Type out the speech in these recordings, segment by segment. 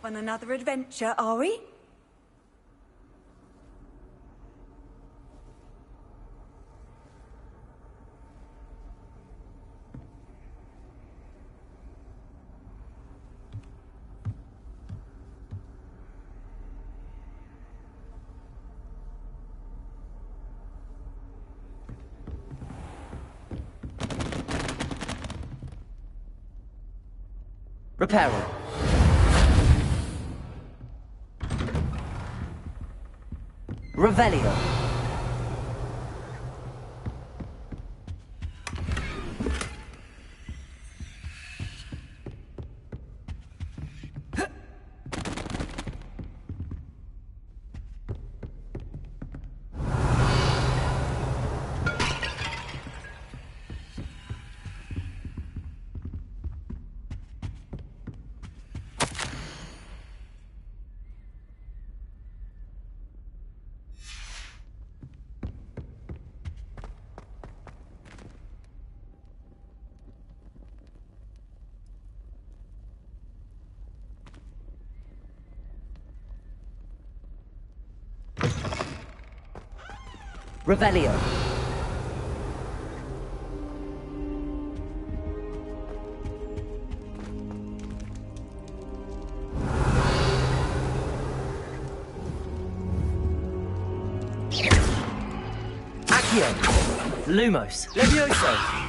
on another adventure, are we? Repairing. Revelio. Revelio. Accio. Lumos. Levioso.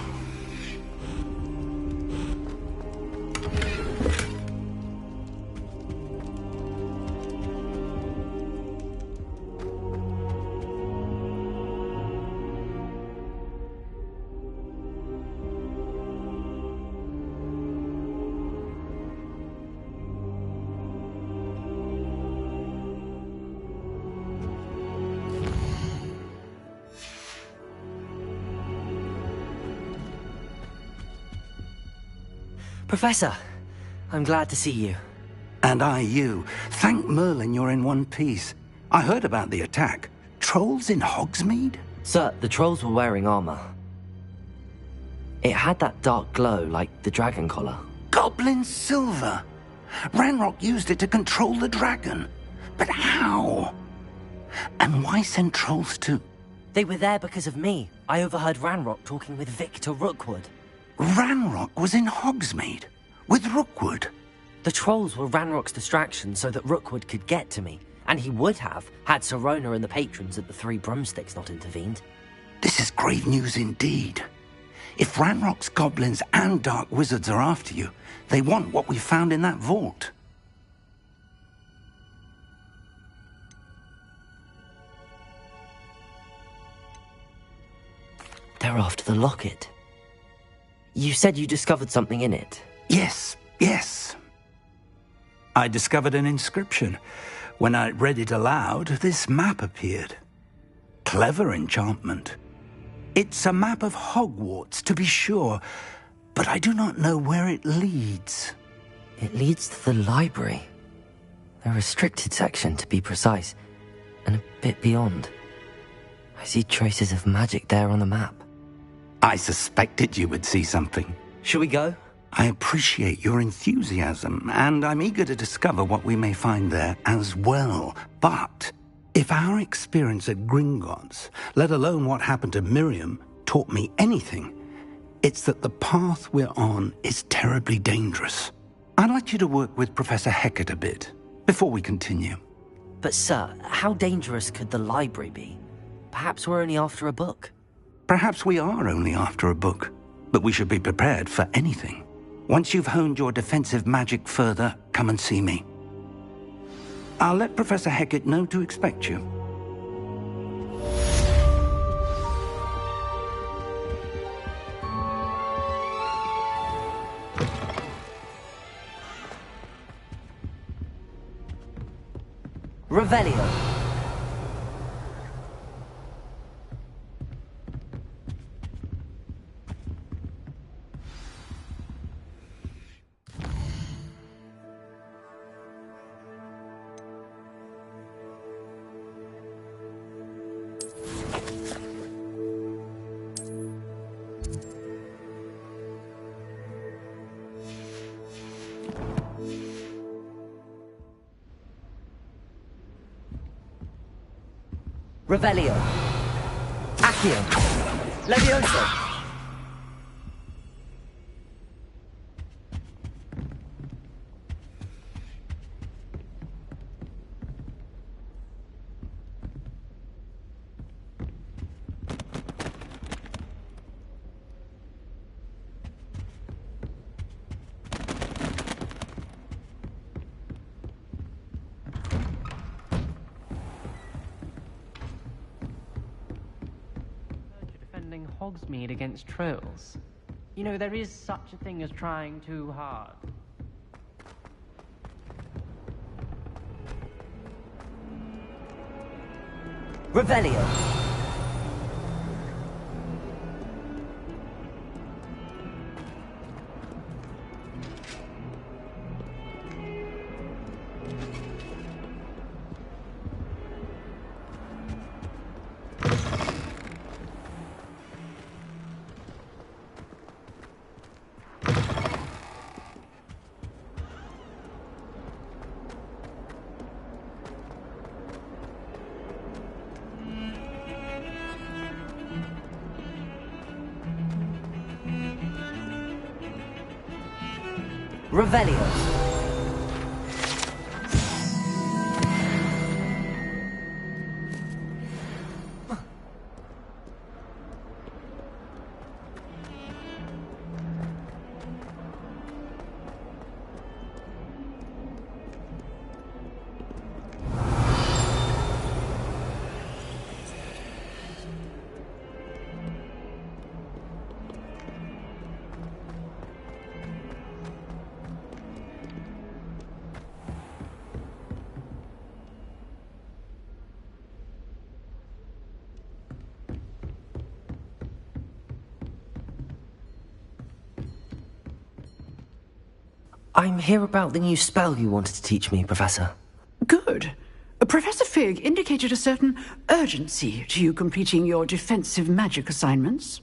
Professor, I'm glad to see you. And I you. Thank Merlin you're in one piece. I heard about the attack. Trolls in Hogsmeade? Sir, the trolls were wearing armor. It had that dark glow like the dragon collar. Goblin silver! Ranrock used it to control the dragon. But how? And why send trolls to... They were there because of me. I overheard Ranrock talking with Victor Rookwood. Ranrock was in Hogsmeade? With Rookwood? The trolls were Ranrock's distraction so that Rookwood could get to me. And he would have, had Sirona and the patrons at the Three Broomsticks not intervened. This is grave news indeed. If Ranrock's goblins and dark wizards are after you, they want what we found in that vault. They're after the locket. You said you discovered something in it. Yes. I discovered an inscription. When I read it aloud, this map appeared. Clever enchantment. It's a map of Hogwarts, to be sure, but I do not know where it leads. It leads to the library. A restricted section, to be precise, and a bit beyond. I see traces of magic there on the map. I suspected you would see something. Shall we go? I appreciate your enthusiasm, and I'm eager to discover what we may find there as well. But if our experience at Gringotts, let alone what happened to Miriam, taught me anything, it's that the path we're on is terribly dangerous. I'd like you to work with Professor Hecat a bit, before we continue. But sir, how dangerous could the library be? Perhaps we're only after a book. Perhaps we are only after a book, but we should be prepared for anything. Once you've honed your defensive magic further, come and see me. I'll let Professor Hecat know to expect you. Revelio. Revelio. Accio. Levioso. Defending Hogsmeade against trolls. You know, there is such a thing as trying too hard. Revelio. Revelio. I'm here about the new spell you wanted to teach me, Professor. Good. Professor Fig indicated a certain urgency to you completing your defensive magic assignments.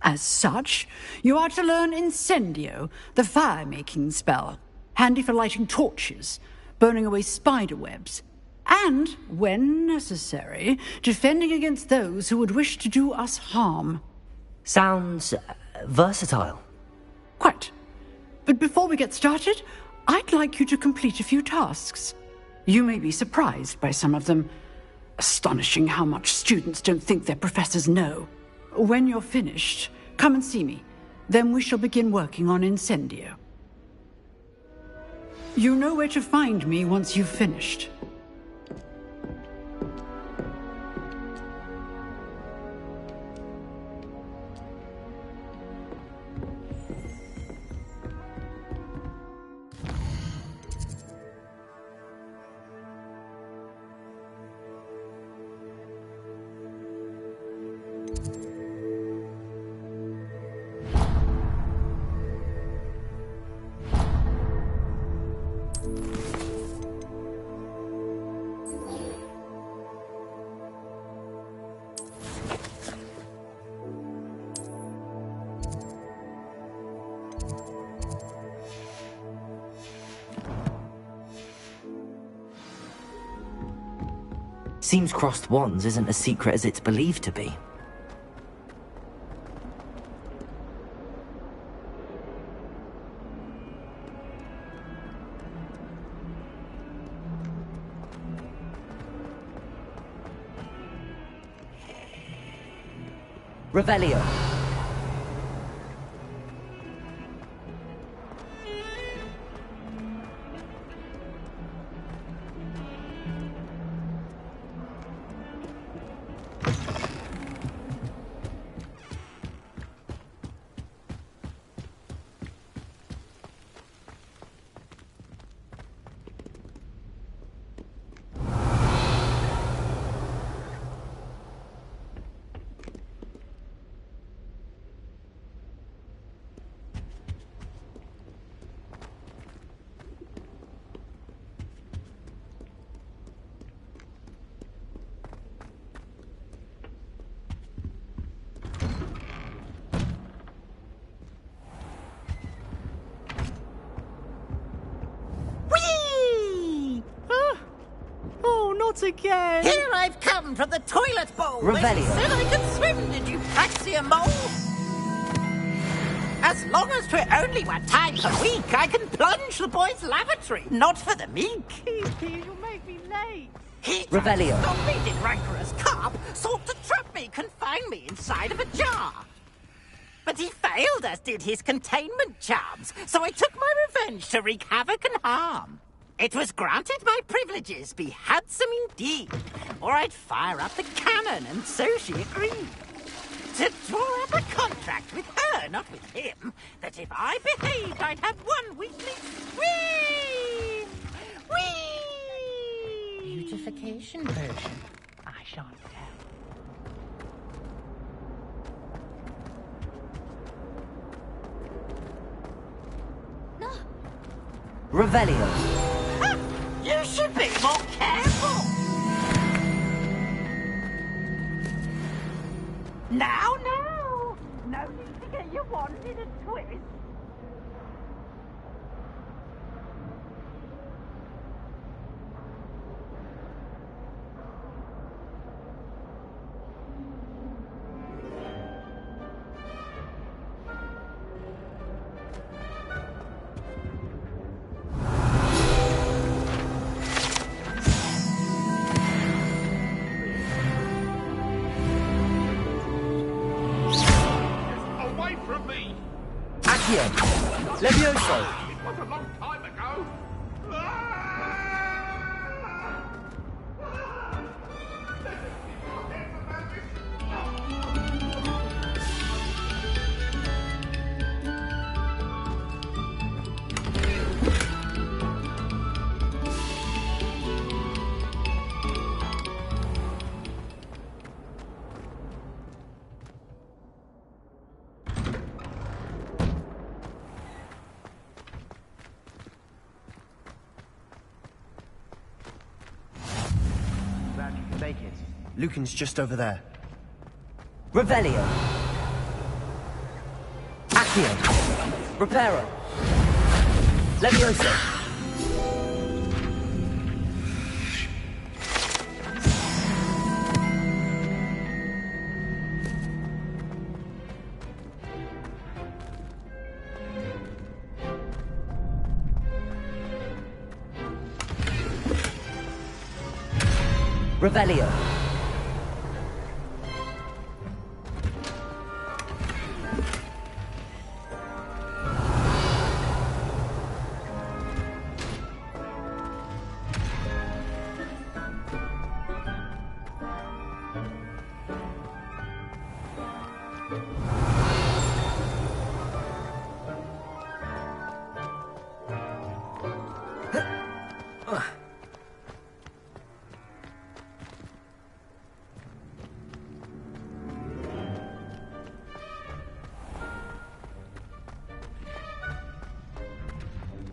As such, you are to learn Incendio, the fire-making spell, handy for lighting torches, burning away spider webs, and, when necessary, defending against those who would wish to do us harm. Sounds versatile. Quite. But before we get started, I'd like you to complete a few tasks. You may be surprised by some of them. Astonishing how much students don't think their professors know. When you're finished, come and see me. Then we shall begin working on Incendio. You know where to find me once you've finished. Seems crossed wands isn't as secret as it's believed to be. Revelio. Not again! Here I've come from the toilet bowl. Where Revelio. you said I could swim, did you Praxia mole? As long as 'twere only 1 time per week, I can plunge the boys' lavatory, not for the meek. You'll make me late. He Revelio. Stop beating rancorous carp, sought to trap me, confine me inside of a jar. But he failed, as did his containment charms, so I took my revenge to wreak havoc and harm. It was granted my privileges be handsome indeed, or I'd fire up the cannon, and so she agreed. To draw up a contract with her, not with him, that if I behaved, I'd have 1 weekly whee! Whee! Beautification version. I shan't tell. Revelio. You should be more careful. Now, no need to get your wand in a twist. Away from me! Accio. Levioso. It was a long time ago. Glad you can make it. Lucan's just over there. Revelio. Accio. Reparo. Levioso. Revelio.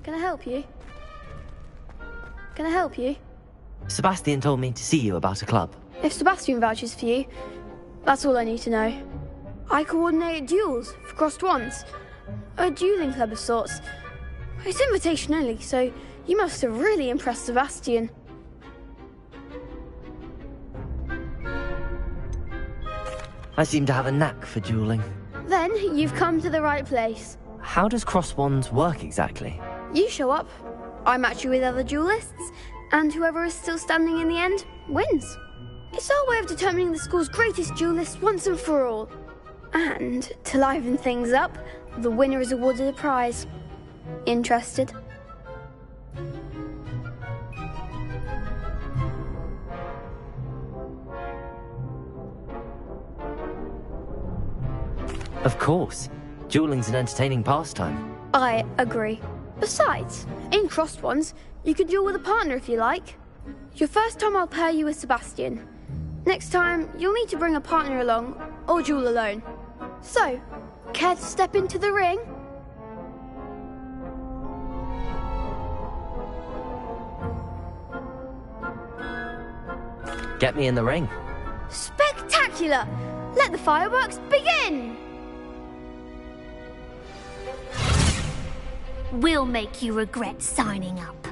Can I help you? Can I help you? Sebastian told me to see you about a club. If Sebastian vouches for you, that's all I need to know. I coordinate duels for crossed wands. A dueling club of sorts. It's invitation only, so you must have really impressed Sebastian. I seem to have a knack for dueling. Then you've come to the right place. How does cross wands work exactly? You show up, I match you with other duelists, and whoever is still standing in the end wins. It's our way of determining the school's greatest duelist once and for all. And to liven things up, the winner is awarded a prize. Interested? Of course. Dueling's an entertaining pastime. I agree. Besides, in crossed ones, you can duel with a partner if you like. Your first time I'll pair you with Sebastian. Next time, you'll need to bring a partner along, or duel alone. So, care to step into the ring? Get me in the ring. Spectacular! Let the fireworks begin! We'll make you regret signing up.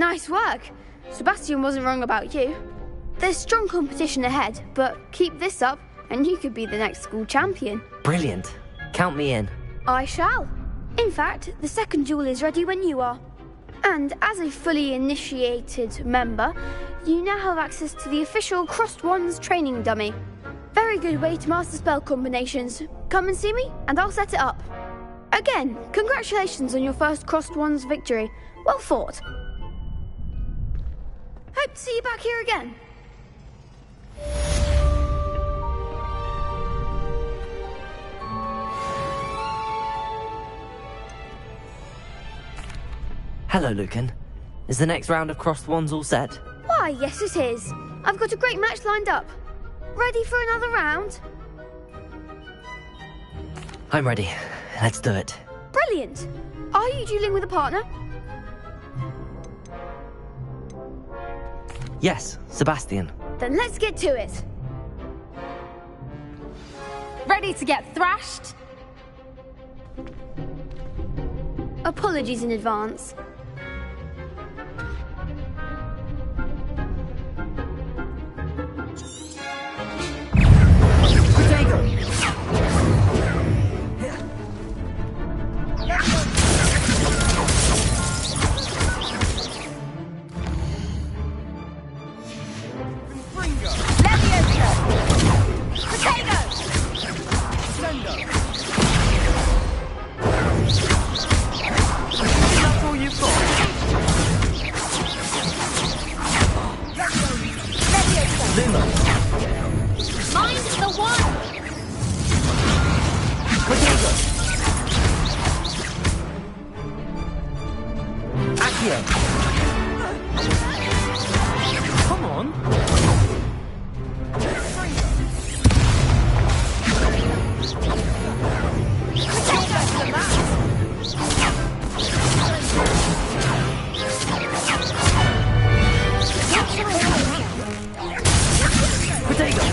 Nice work. Sebastian wasn't wrong about you. There's strong competition ahead, but keep this up and you could be the next school champion. Brilliant. Count me in. I shall. In fact, the second duel is ready when you are. And as a fully initiated member, you now have access to the official Crossed Wands training dummy. Very good way to master spell combinations. Come and see me, and I'll set it up. Again, congratulations on your first Crossed Wands victory. Well fought. Hope to see you back here again. Hello, Lucan. Is the next round of Crossed Wands all set? Why, yes it is. I've got a great match lined up. Ready for another round? I'm ready. Let's do it. Brilliant. Are you dueling with a partner? Yes, Sebastian. Then let's get to it. Ready to get thrashed? Apologies in advance. Come on. Potato.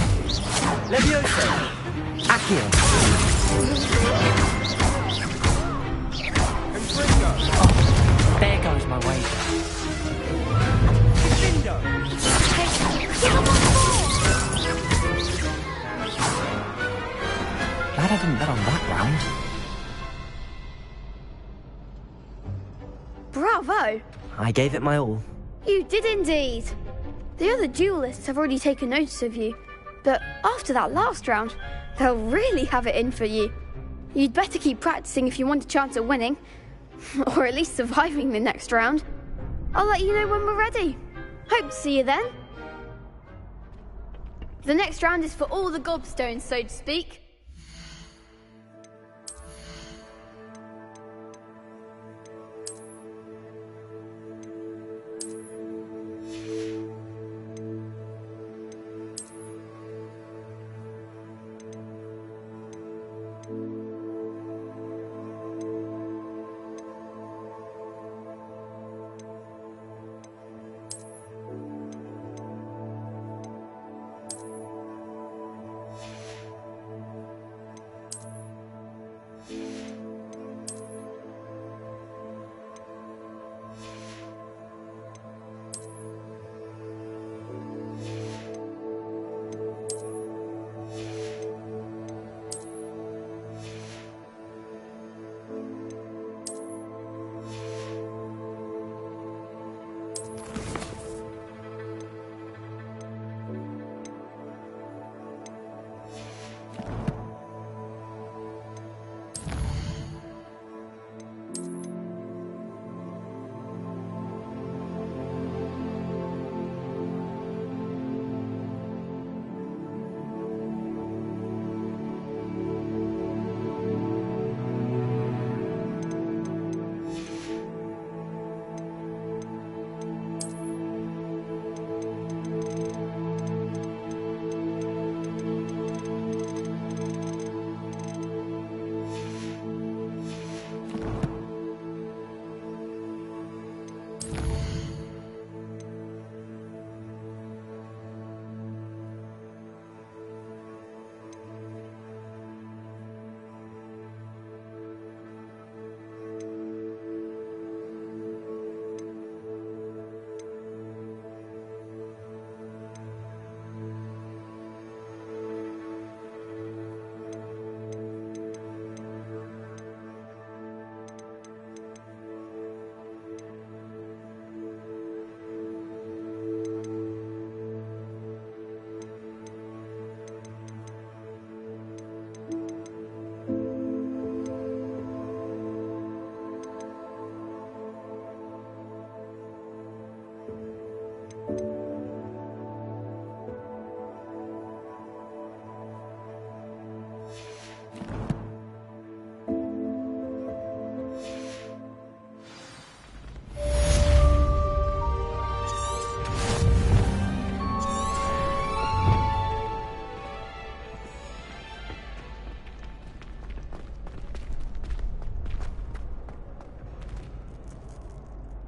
Levioso. Accio. Oh, there goes my wager. Glad I didn't bet on that round. Bravo! I gave it my all. You did indeed. The other duelists have already taken notice of you, but after that last round, they'll really have it in for you. You'd better keep practicing if you want a chance at winning, or at least surviving the next round. I'll let you know when we're ready. Hope to see you then. The next round is for all the gobstones, so to speak.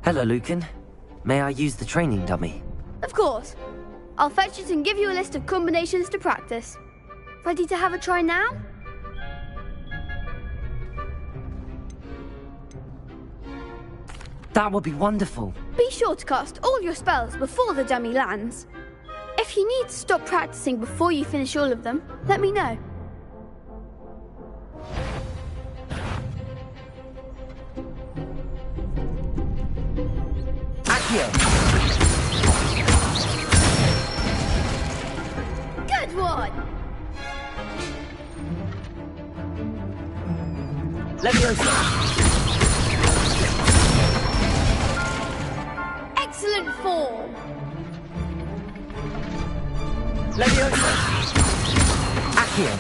Hello, Lucan. May I use the training dummy? Of course. I'll fetch it and give you a list of combinations to practice. Ready to have a try now? That would be wonderful. Be sure to cast all your spells before the dummy lands. If you need to stop practicing before you finish all of them, let me know. Accio! Good one! Leviosa! Excellent form! Leviosa! Accio!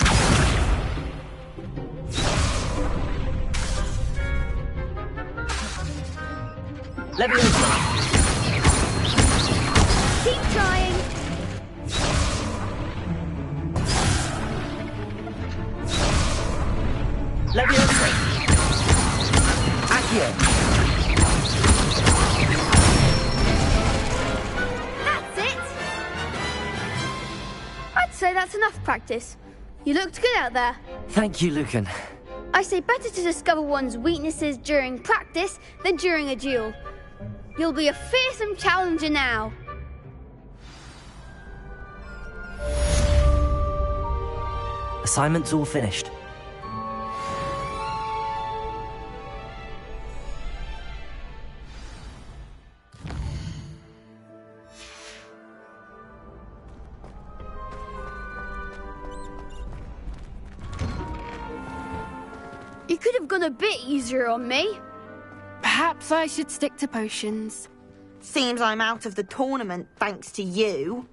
Leviosa! Keep trying! Leviosa! Accio! That's it! I'd say that's enough practice. You looked good out there. Thank you, Lucan. I say better to discover one's weaknesses during practice than during a duel. You'll be a fearsome challenger now. Assignment's all finished. You could have gone a bit easier on me. Perhaps I should stick to potions. Seems I'm out of the tournament thanks to you.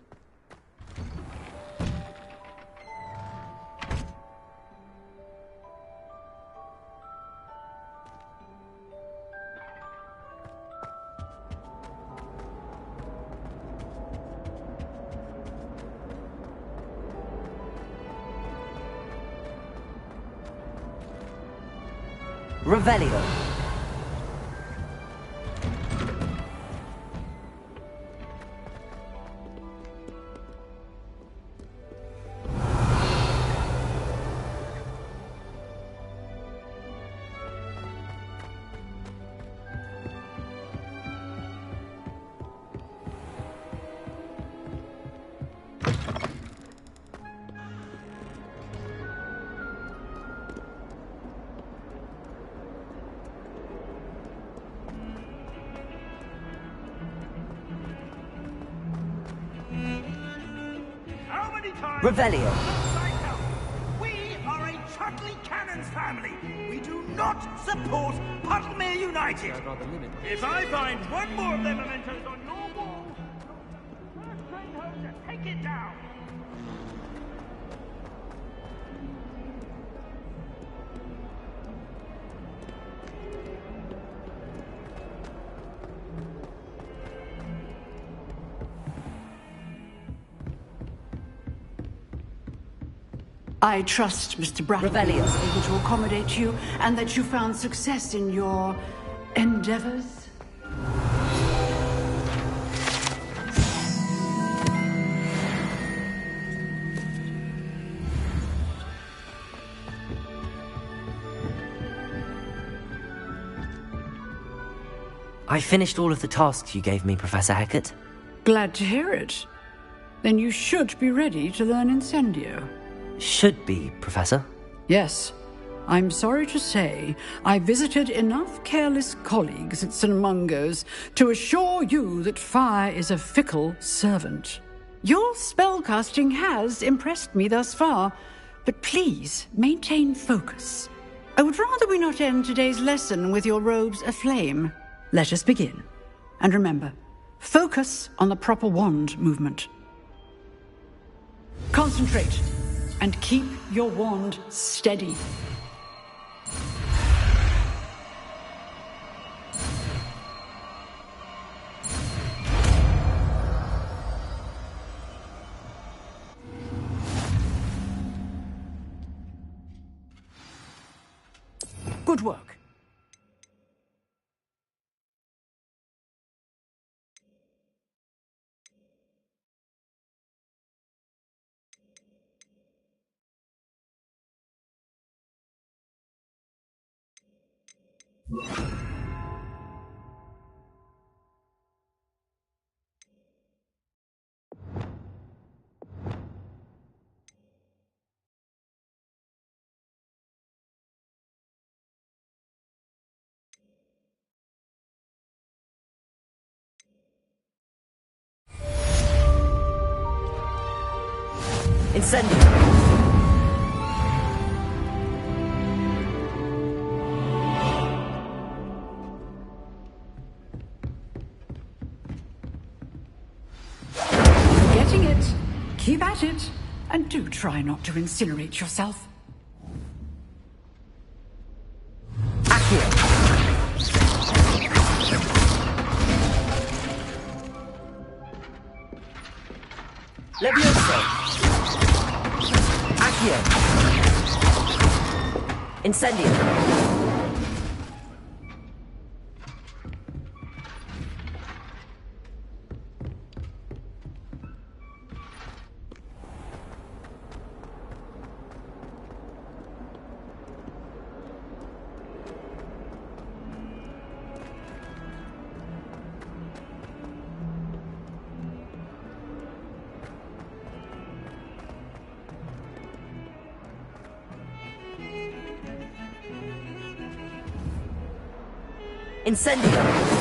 Revelio. How many times? Revelio. We are a Chudley Cannons family. We do not support Puddlemere United. If I find one more of their mementos on your wall, first train home to take it down. I trust Mr. Brattleby Revelio. was able to accommodate you and that you found success in your endeavors. I finished all of the tasks you gave me, Professor Hecat. Glad to hear it. Then you should be ready to learn Incendio. Should be, Professor. Yes. I'm sorry to say I visited enough careless colleagues at St. Mungo's to assure you that fire is a fickle servant. Your spellcasting has impressed me thus far, but please maintain focus. I would rather we not end today's lesson with your robes aflame. Let us begin. And remember, focus on the proper wand movement. Concentrate and keep your wand steady. Good work. Incendio! Getting it. Keep at it. And do try not to incinerate yourself. Accio! Levioso! Accio! Incendio! Incendio!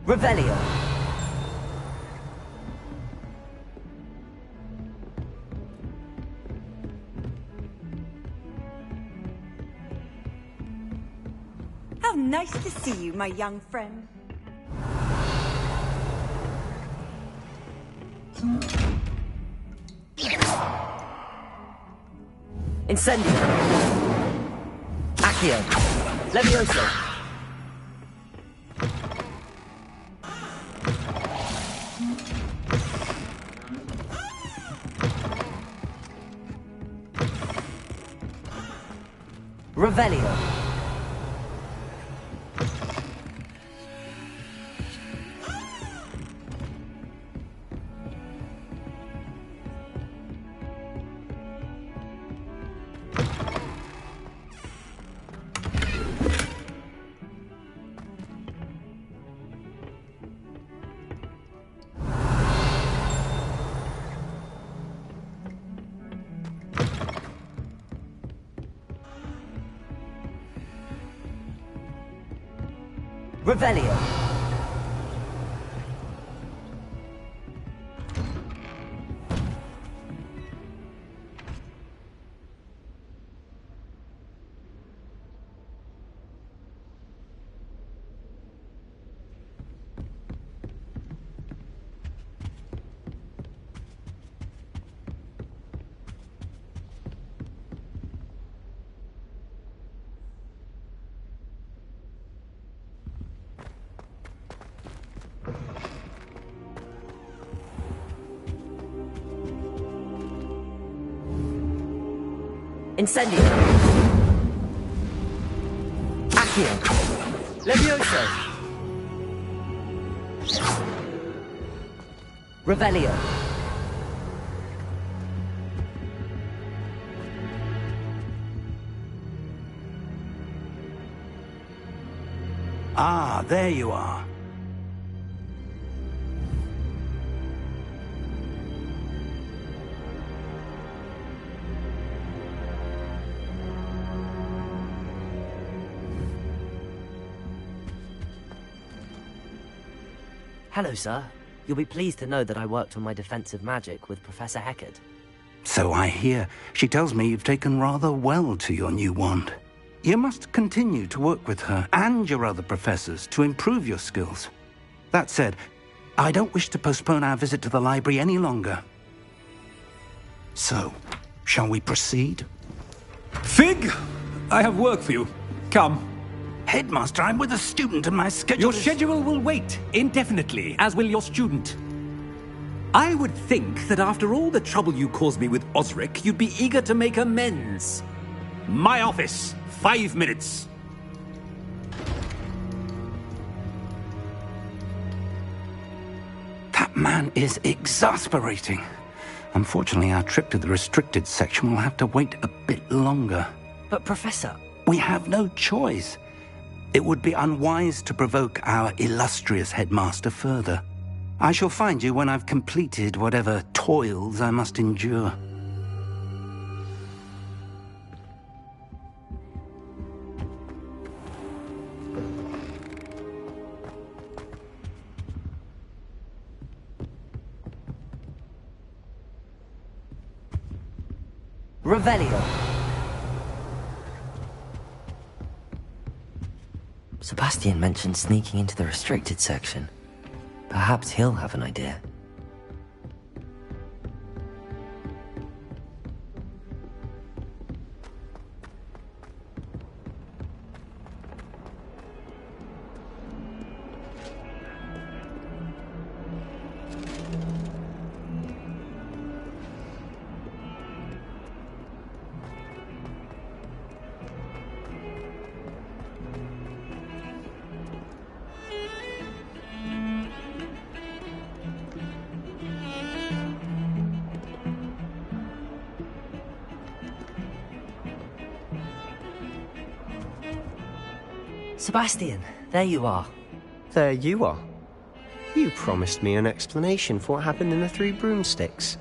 Revelio! How nice to see you, my young friend. Incendio! Accio! Levioso! Revelio! Revelio! Incendio! Accio! Levioso! Revelio! Ah, there you are. Hello, sir. You'll be pleased to know that I worked on my defensive magic with Professor Heckard. So I hear. She tells me you've taken rather well to your new wand. You must continue to work with her and your other professors to improve your skills. That said, I don't wish to postpone our visit to the library any longer. So, shall we proceed? Fig, I have work for you. Come. Headmaster, I'm with a student and my schedule Your schedule will wait indefinitely, as will your student. I would think that after all the trouble you caused me with Osric, you'd be eager to make amends. My office, 5 minutes. That man is exasperating. Unfortunately, our trip to the restricted section will have to wait a bit longer. But Professor... We have no choice. It would be unwise to provoke our illustrious headmaster further. I shall find you when I've completed whatever toils I must endure. Revelio. Sebastian mentioned sneaking into the restricted section. Perhaps he'll have an idea. Sebastian, there you are. There you are. You promised me an explanation for what happened in the Three Broomsticks.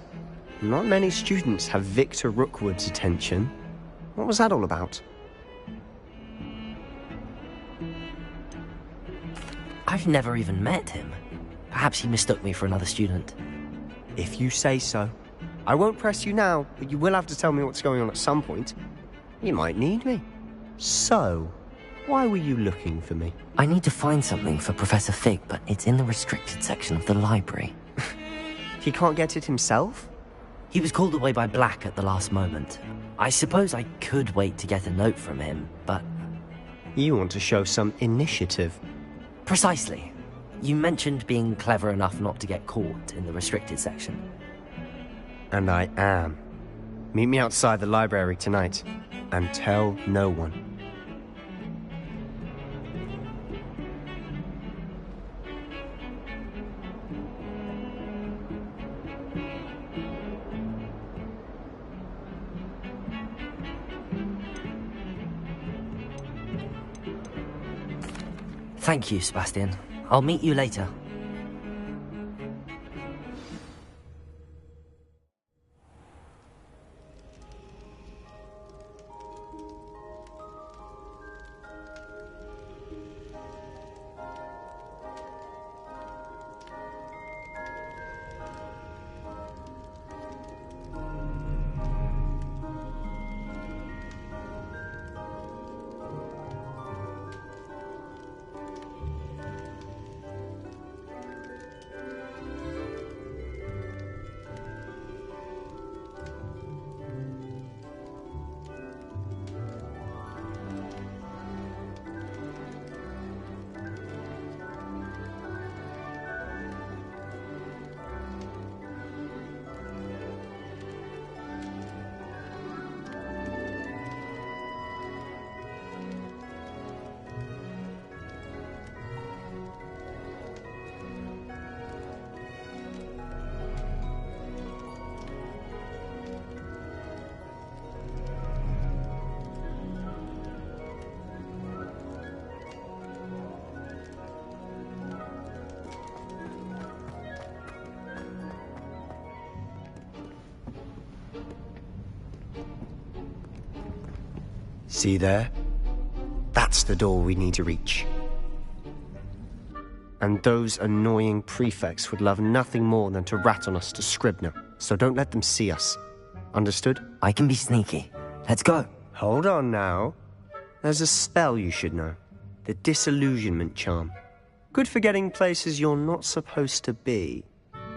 Not many students have Victor Rookwood's attention. What was that all about? I've never even met him. Perhaps he mistook me for another student. If you say so. I won't press you now, but you will have to tell me what's going on at some point. You might need me. So, why were you looking for me? I need to find something for Professor Fig, but it's in the restricted section of the library. He can't get it himself? He was called away by Black at the last moment. I suppose I could wait to get a note from him, but... You want to show some initiative. Precisely. You mentioned being clever enough not to get caught in the restricted section. And I am. Meet me outside the library tonight, and tell no one. Thank you, Sebastian. I'll meet you later. See there? That's the door we need to reach. And those annoying prefects would love nothing more than to rat on us to Scribner, so don't let them see us. Understood? I can be sneaky. Let's go. Hold on now. There's a spell you should know. The Disillusionment Charm. Good for getting places you're not supposed to be.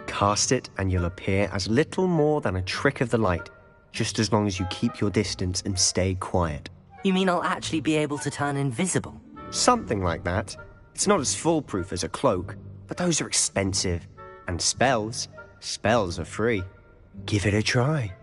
Cast it and you'll appear as little more than a trick of the light, just as long as you keep your distance and stay quiet. You mean I'll actually be able to turn invisible? Something like that. It's not as foolproof as a cloak, but those are expensive. And spells are free. Give it a try.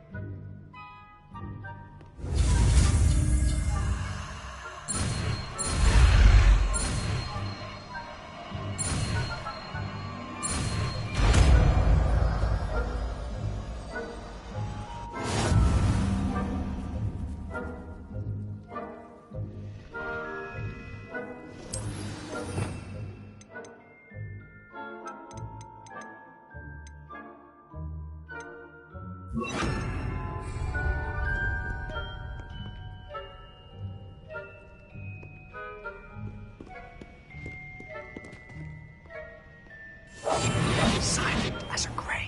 Silent as a grave.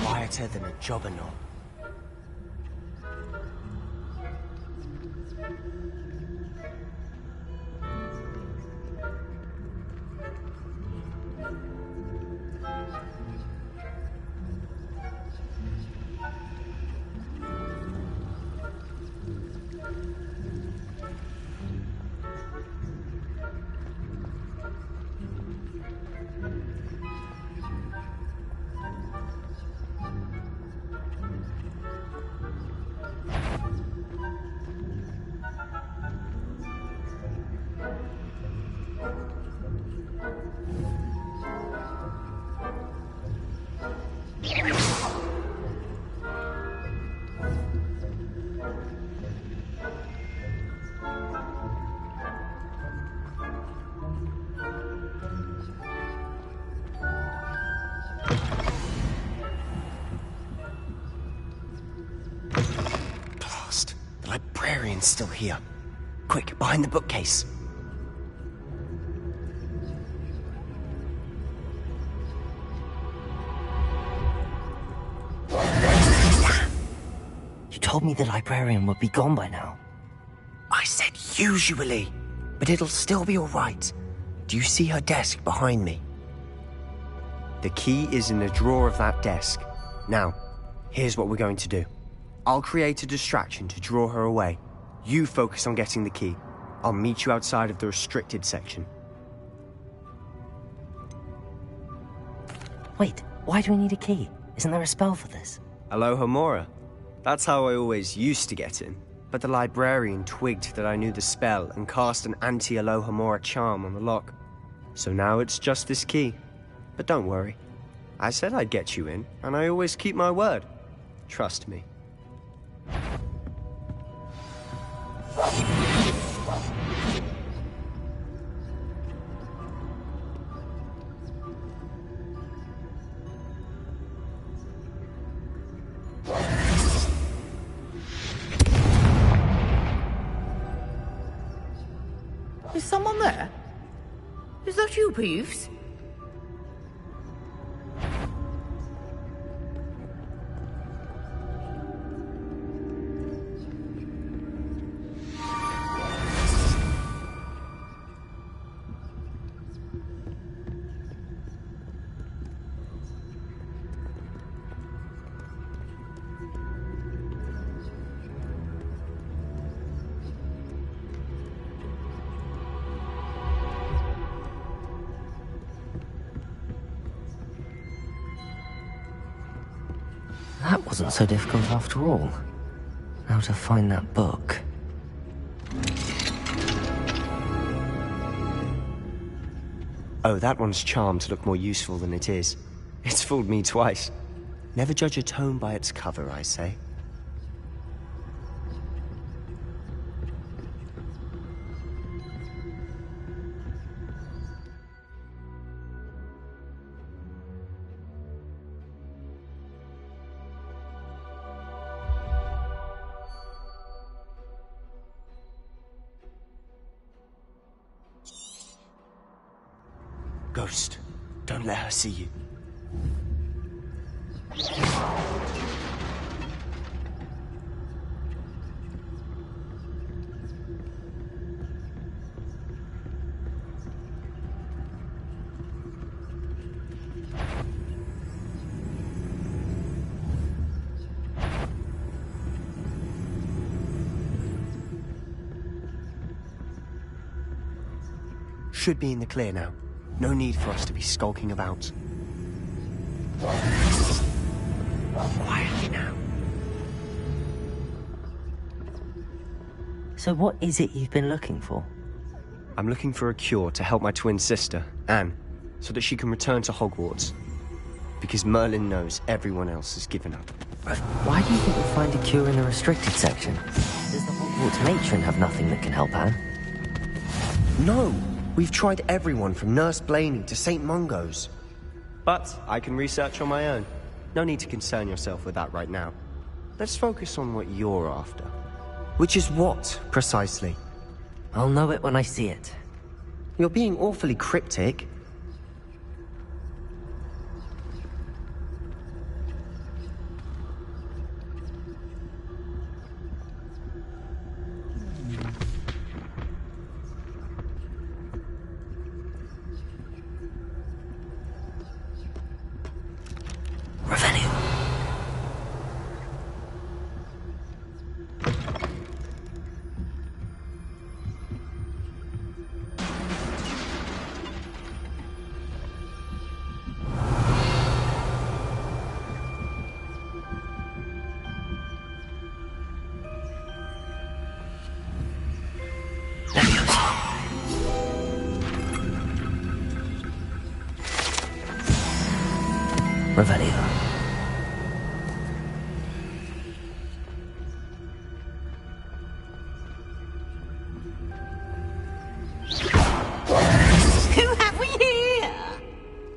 Quieter than a jobberknoll. Librarian's still here. Quick, behind the bookcase. You told me the librarian would be gone by now. I said usually, but it'll still be all right. Do you see her desk behind me? The key is in the drawer of that desk. Now, here's what we're going to do. I'll create a distraction to draw her away. You focus on getting the key. I'll meet you outside of the restricted section. Wait, why do we need a key? Isn't there a spell for this? Alohomora. That's how I always used to get in. But the librarian twigged that I knew the spell and cast an anti-Alohomora charm on the lock. So now it's just this key. But don't worry. I said I'd get you in, and I always keep my word. Trust me. someone there? Is that you, Peeves? That wasn't so difficult after all. Now to find that book. Oh, that one's charmed to look more useful than it is. It's fooled me twice. Never judge a tome by its cover, I say. Ghost, don't let her see you. Should be in the clear now. No need for us to be skulking about. Quietly now. So what is it you've been looking for? I'm looking for a cure to help my twin sister, Anne, so that she can return to Hogwarts. Because Merlin knows everyone else has given up. Why do you think we'll find a cure in the restricted section? Does the Hogwarts matron have nothing that can help Anne? No! We've tried everyone from Nurse Blaney to St. Mungo's. But I can research on my own. No need to concern yourself with that right now. Let's focus on what you're after. Which is what, precisely? I'll know it when I see it. You're being awfully cryptic. Revelio. Who have we here?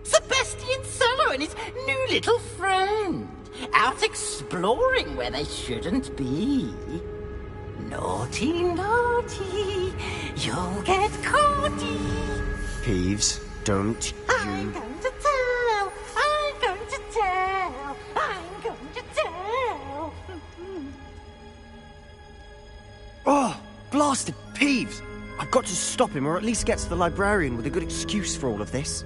Sebastian Cello and his new little friend. Out exploring where they shouldn't be. Naughty, naughty. You'll get caughty. Peeves, don't you... I'm going to tell. I'm going to tell. I'm going to tell. Oh, blasted Peeves! I've got to stop him, or at least get to the librarian with a good excuse for all of this.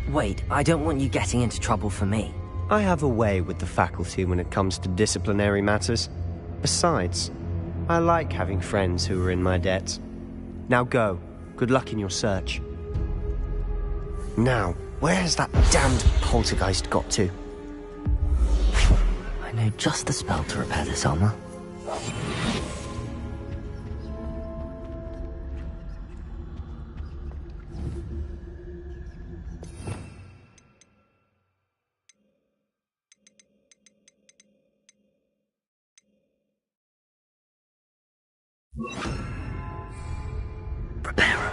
Wait, I don't want you getting into trouble for me. I have a way with the faculty when it comes to disciplinary matters. Besides, I like having friends who are in my debt. Now go. Good luck in your search. Now, where has that damned poltergeist got to? I know just the spell to repair this armor. Prepare.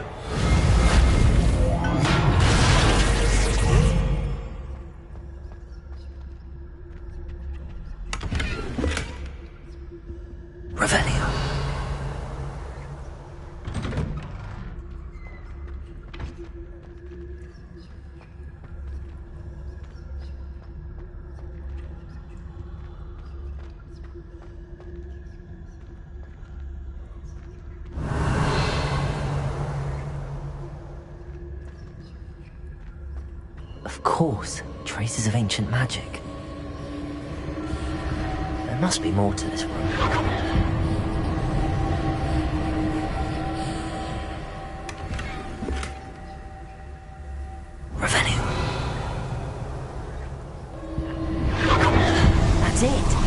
Of course, traces of ancient magic. There must be more to this room. Revelio. That's it.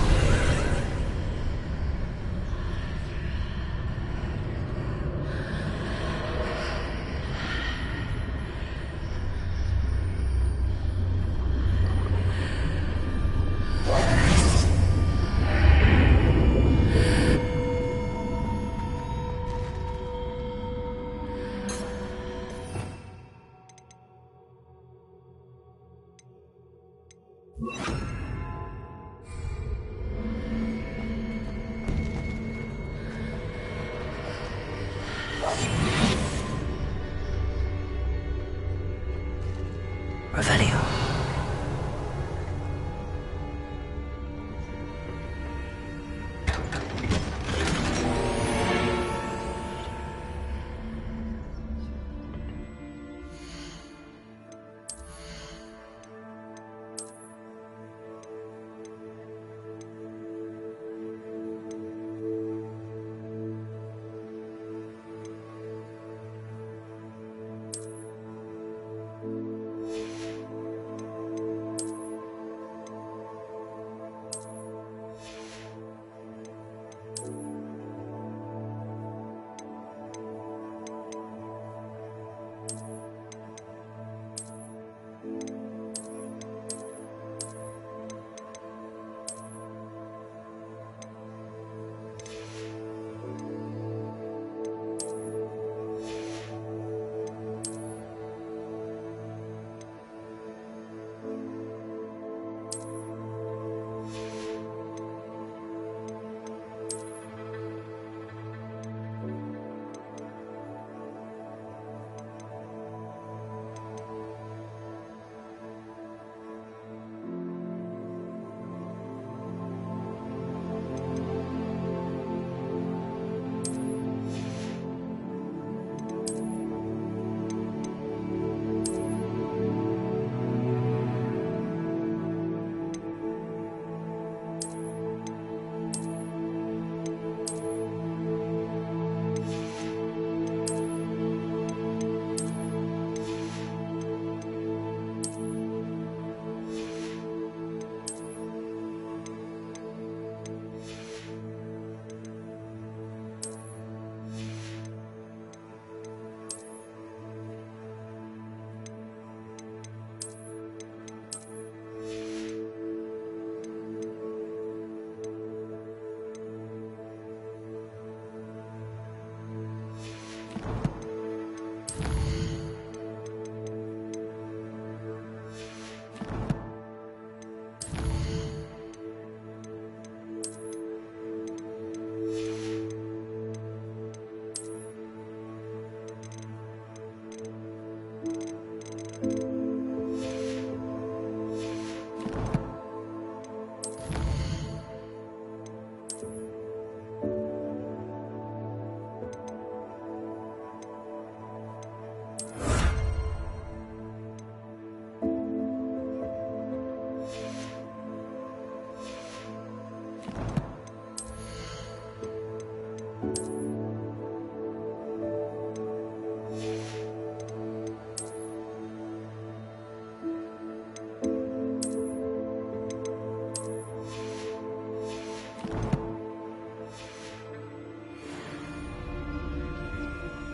Revelio.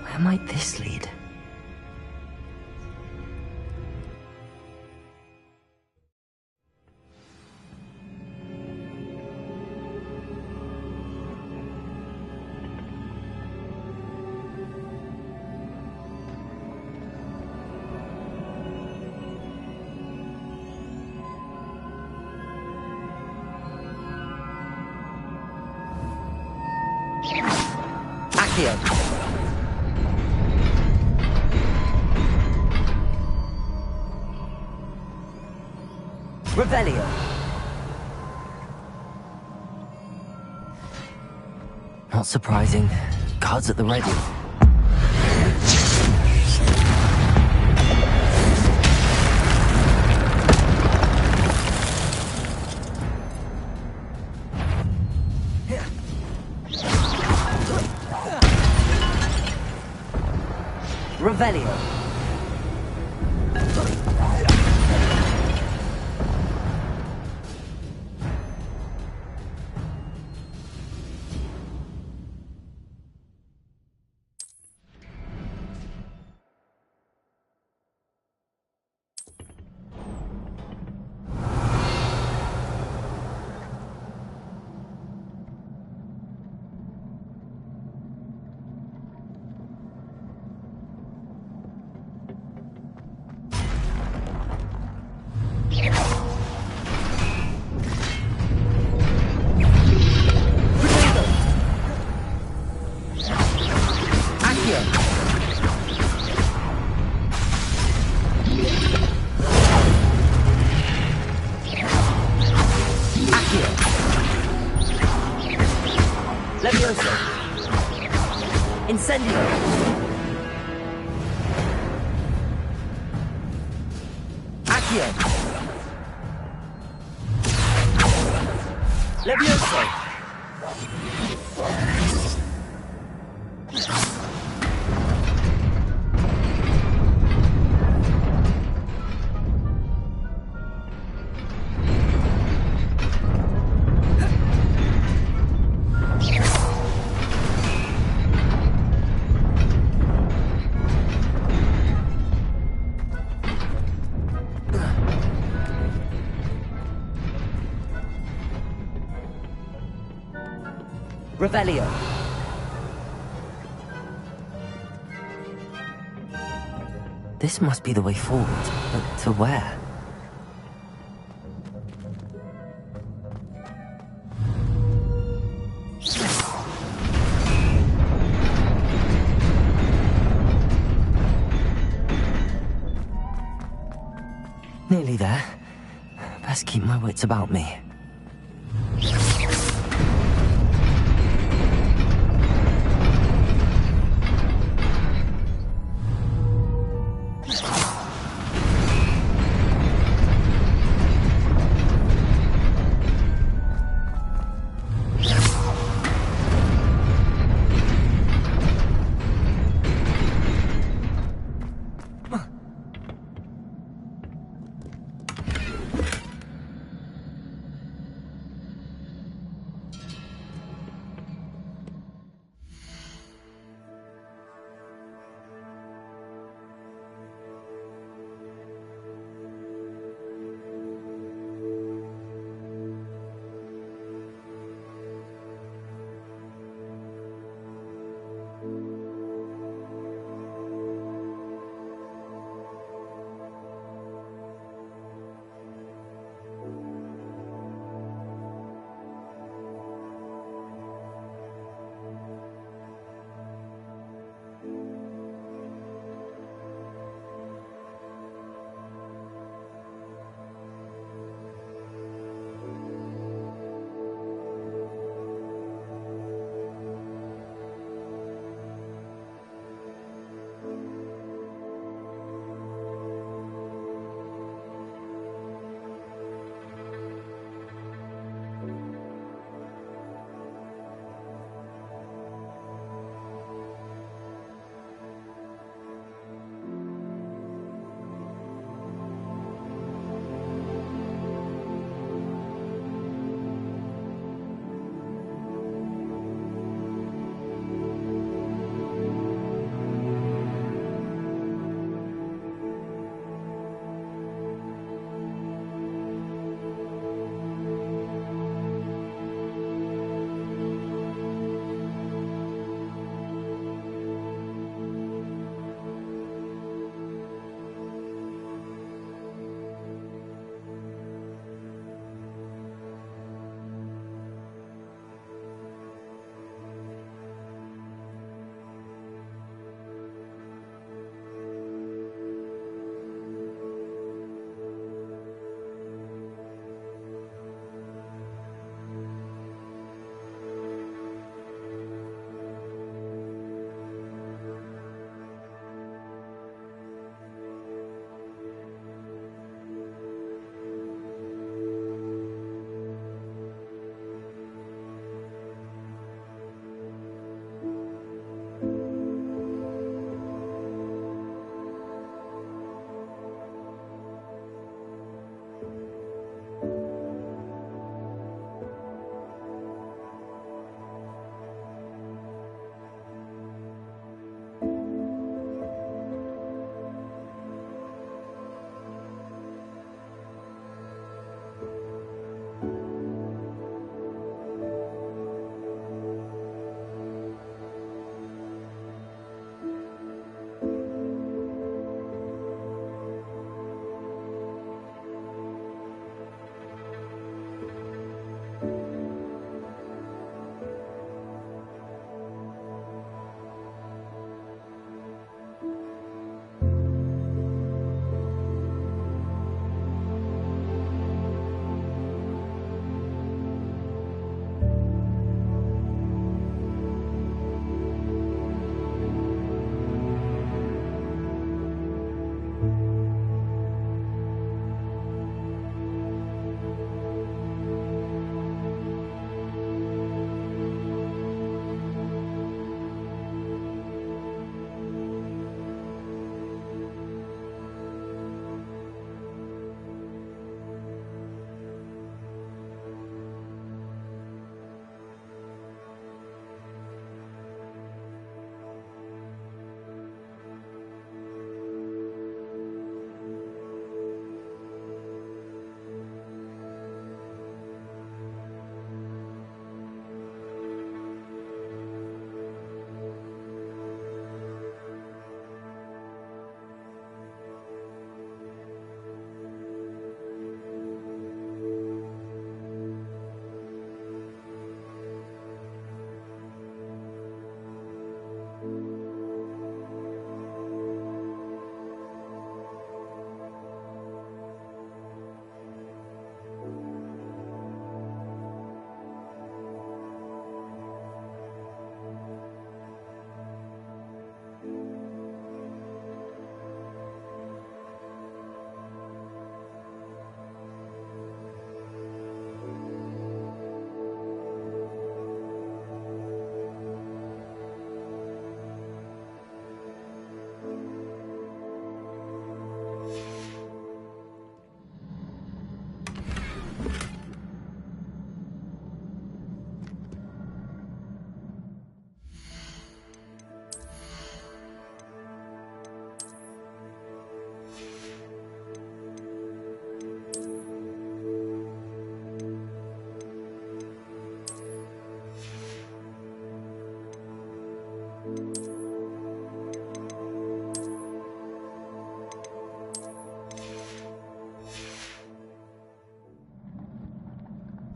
Where might this lead? Accio. Revelio. Not surprising. Cards at the ready. Revelio. Levioso. Incendio. Accio. Levioso. Revelio. This must be the way forward, but to where? Nearly there. Best keep my wits about me.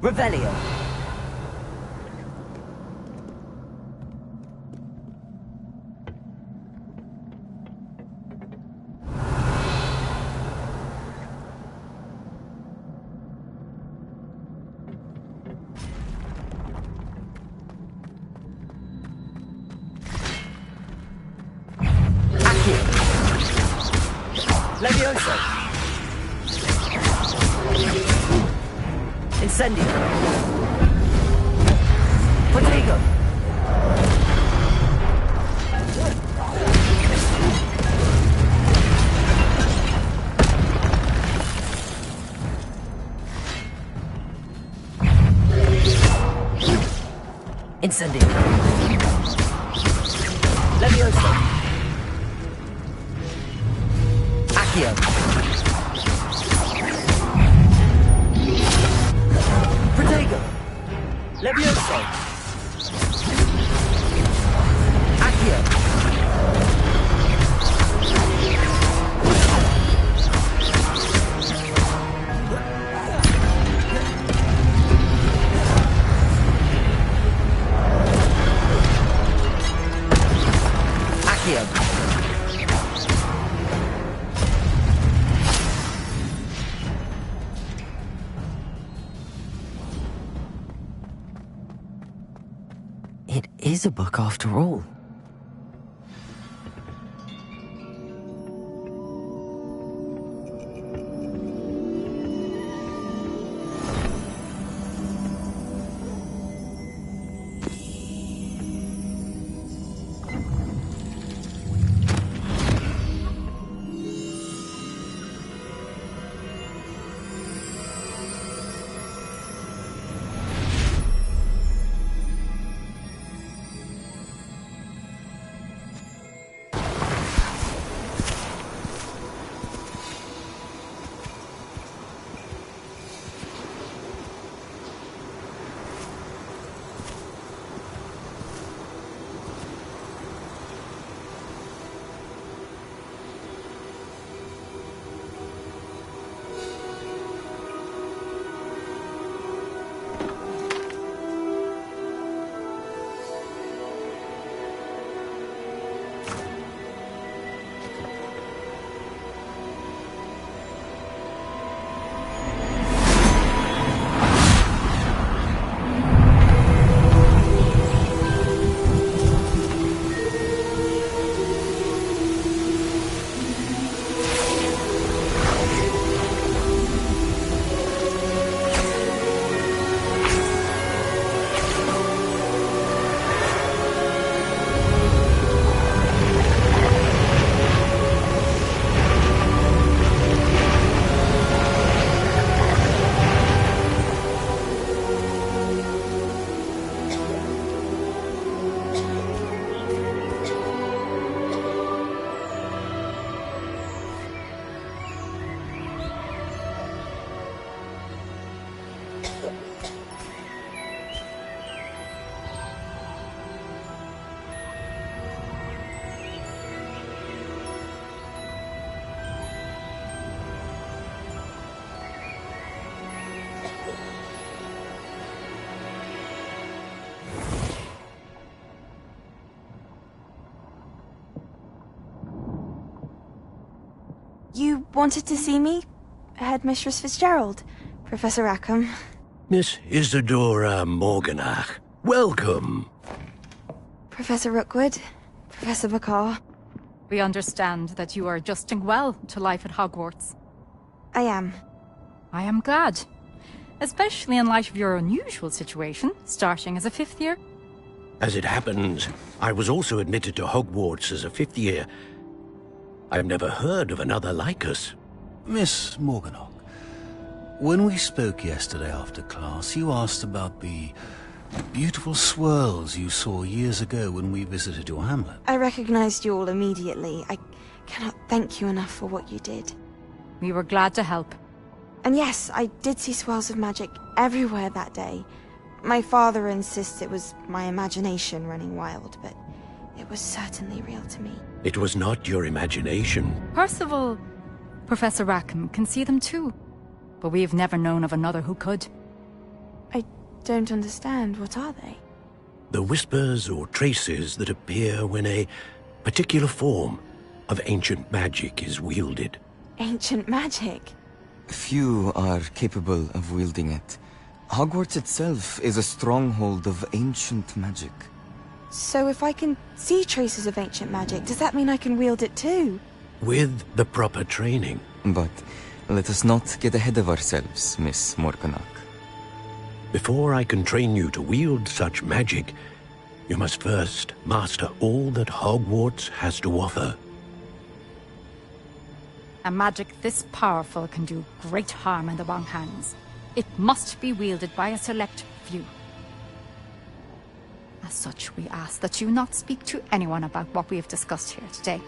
Revelio. Levioso! Incendio! Protego! Incendio! Levioso! Accio! Protego! Levioso! Accio! Accio! It is a book after all. You wanted to see me? Headmistress Fitzgerald? Professor Rackham? Miss Isadora Morganach, welcome. Professor Rookwood? Professor Bakar? We understand that you are adjusting well to life at Hogwarts. I am. I am glad. Especially in light of your unusual situation, starting as a 5th year. As it happens, I was also admitted to Hogwarts as a 5th year. I've never heard of another like us. Miss Morganach, when we spoke yesterday after class, you asked about the beautiful swirls you saw years ago when we visited your hamlet. I recognized you all immediately. I cannot thank you enough for what you did. We were glad to help. And yes, I did see swirls of magic everywhere that day. My father insists it was my imagination running wild, but it was certainly real to me. It was not your imagination. Percival, Professor Rackham can see them too. But we've never known of another who could. I don't understand. What are they? The whispers or traces that appear when a particular form of ancient magic is wielded. Ancient magic? Few are capable of wielding it. Hogwarts itself is a stronghold of ancient magic. So if I can see traces of ancient magic, does that mean I can wield it too? With the proper training. But let us not get ahead of ourselves, Miss Morganach. Before I can train you to wield such magic, you must first master all that Hogwarts has to offer. A magic this powerful can do great harm in the wrong hands. It must be wielded by a select few. As such, we ask that you not speak to anyone about what we have discussed here today.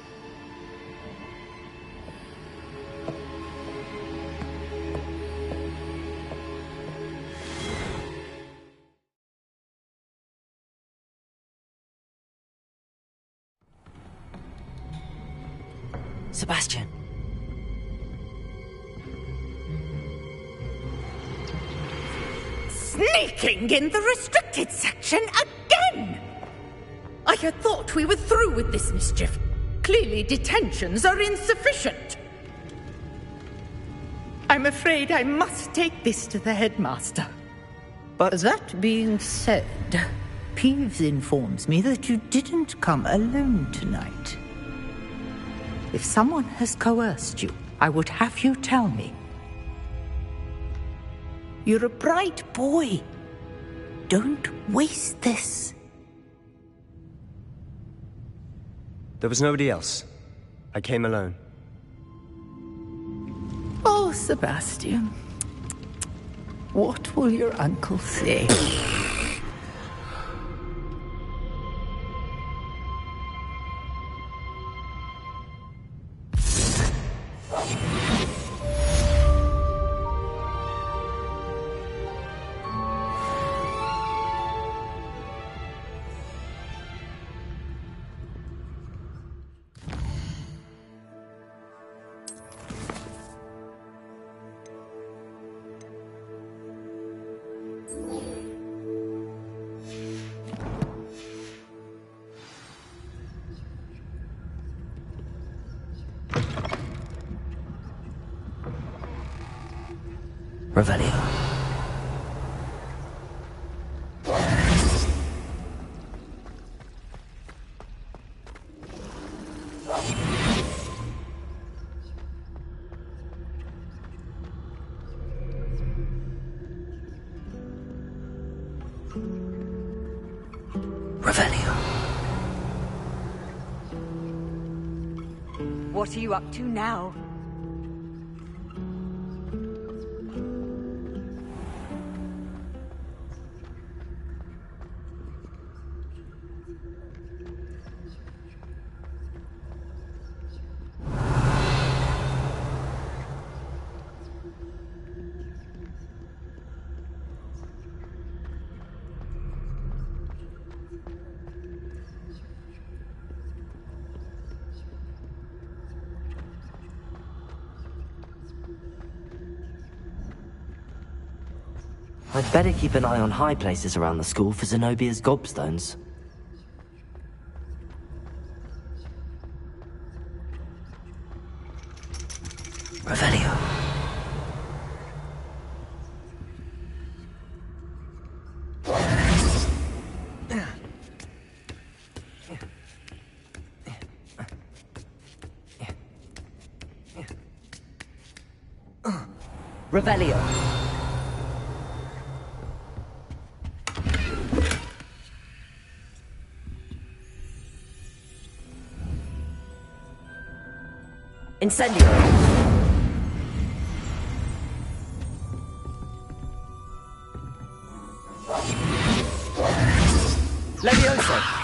Sebastian. Sneaking in the restricted section again! I had thought we were through with this mischief. Clearly detentions are insufficient. I'm afraid I must take this to the headmaster. But that being said, Peeves informs me that you didn't come alone tonight. If someone has coerced you, I would have you tell me. You're a bright boy. Don't waste this. There was nobody else. I came alone. Oh, Sebastian. What will your uncle say? Revelio. Revelio. What are you up to now? I'd better keep an eye on high places around the school for Zenobia's gobstones. Revelio. Revelio. Incendio. Levioso.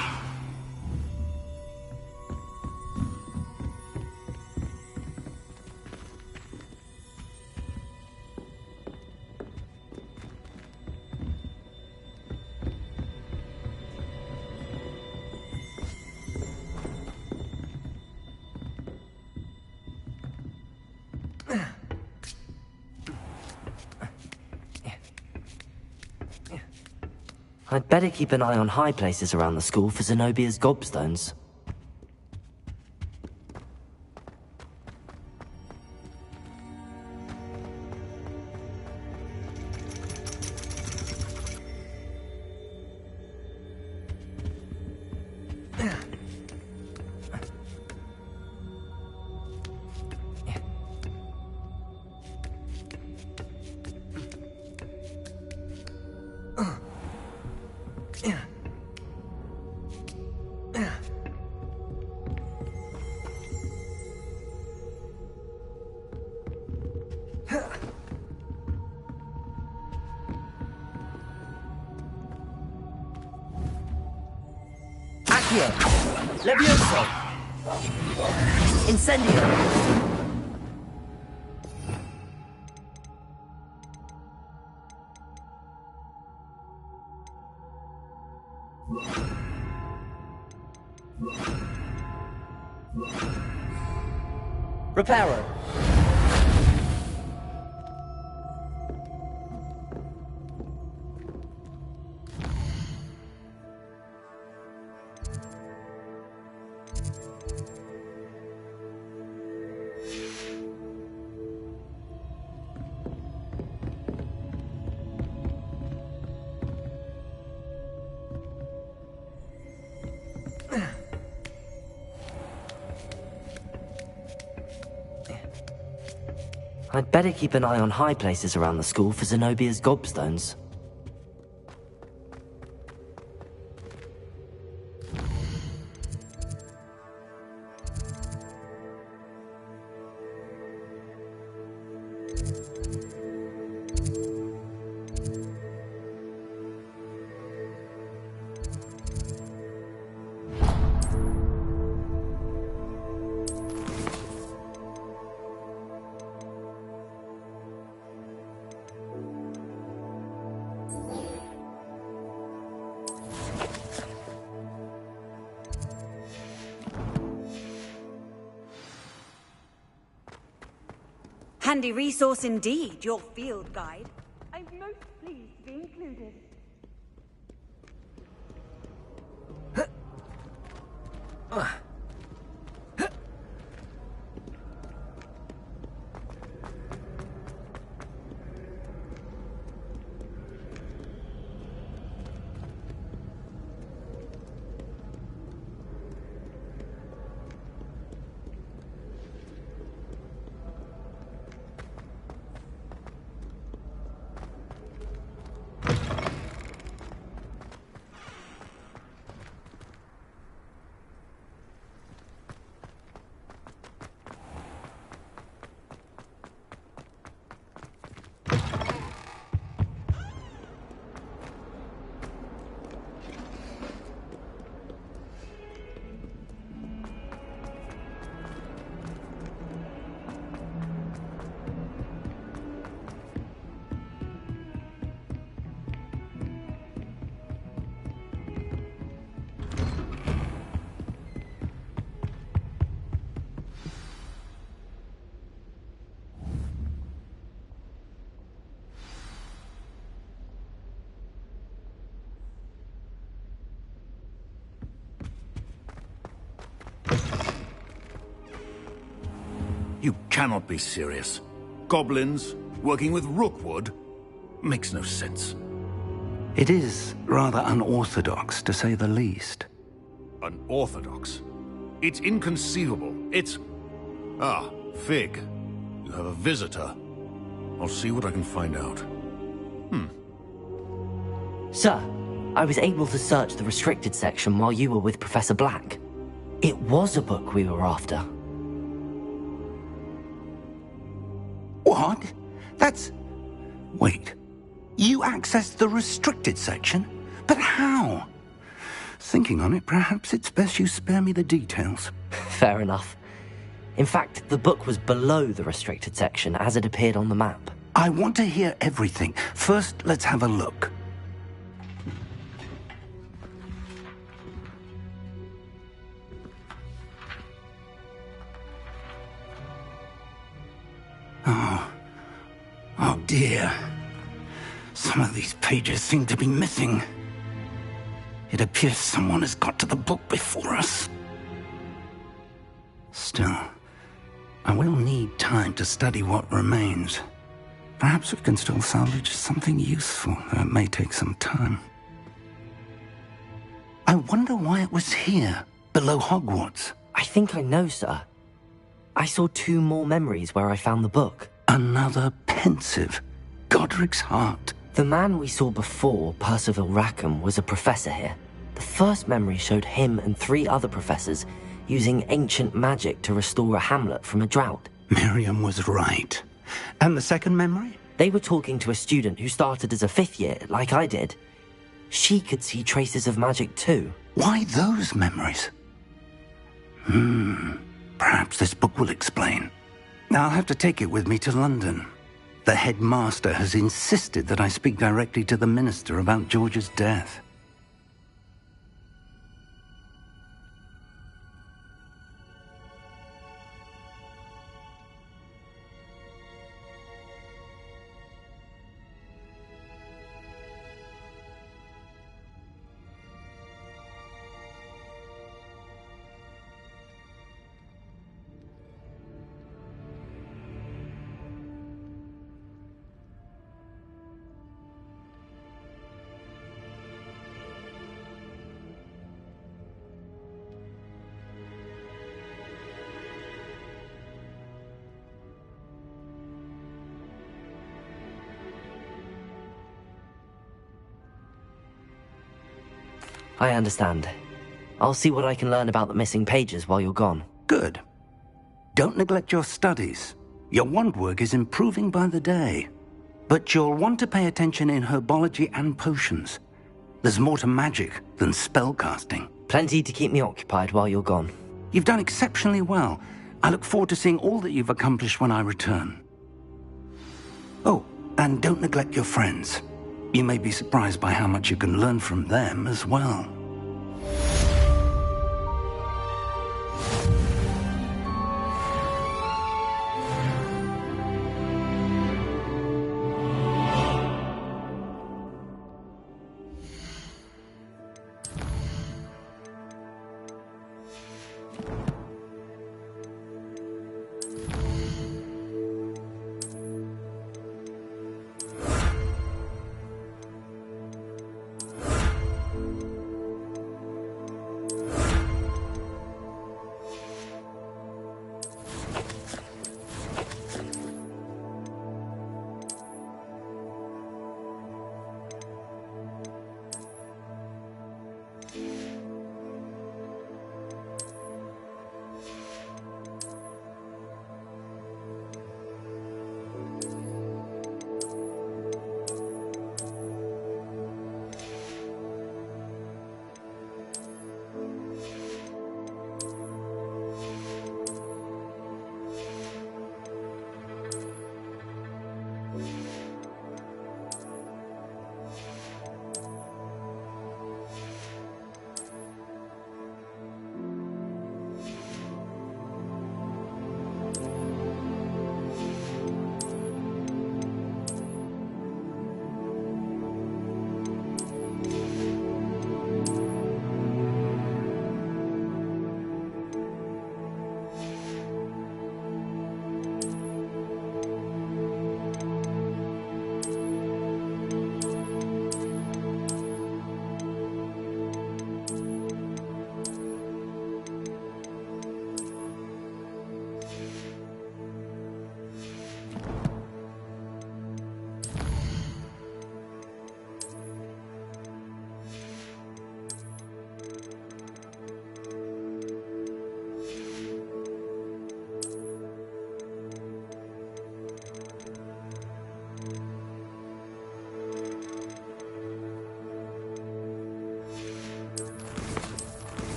I'd better keep an eye on high places around the school for Zenobia's gobstones. Levioso! Incendio! Reparo! I'd better keep an eye on high places around the school for Zenobia's gobstones. Handy resource indeed, your field guide. I'm most pleased to be included. You cannot be serious. Goblins working with Rookwood? Makes no sense. It is rather unorthodox, to say the least. Unorthodox? It's inconceivable. It's... Ah, Fig. You have a visitor. I'll see what I can find out. Sir, I was able to search the restricted section while you were with Professor Black. It was a book we were after. What? That's... Wait. You accessed the restricted section? But how? Thinking on it, perhaps it's best you spare me the details. Fair enough. In fact, the book was below the restricted section as it appeared on the map. I want to hear everything. First, let's have a look. Oh dear. Some of these pages seem to be missing. It appears someone has got to the book before us. Still, I will need time to study what remains. Perhaps we can still salvage something useful, though it may take some time. I wonder why it was here, below Hogwarts. I think I know, sir. I saw 2 more memories where I found the book. Another pensive. Godric's heart. The man we saw before, Percival Rackham, was a professor here. The first memory showed him and 3 other professors using ancient magic to restore a hamlet from a drought. Miriam was right. And the second memory? They were talking to a student who started as a 5th year, like I did. She could see traces of magic too. Why those memories? Perhaps this book will explain. I'll have to take it with me to London. The headmaster has insisted that I speak directly to the minister about George's death. I understand. I'll see what I can learn about the missing pages while you're gone. Good. Don't neglect your studies. Your wand work is improving by the day. But you'll want to pay attention in herbology and potions. There's more to magic than spellcasting. Plenty to keep me occupied while you're gone. You've done exceptionally well. I look forward to seeing all that you've accomplished when I return. Oh, and don't neglect your friends. You may be surprised by how much you can learn from them as well.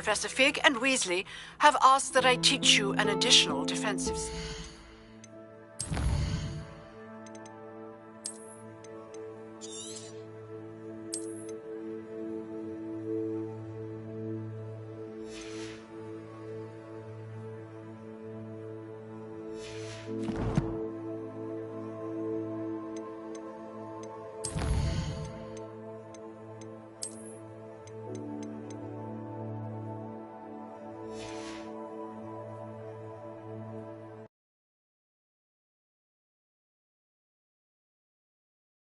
Professor Fig and Weasley have asked that I teach you an additional defensive...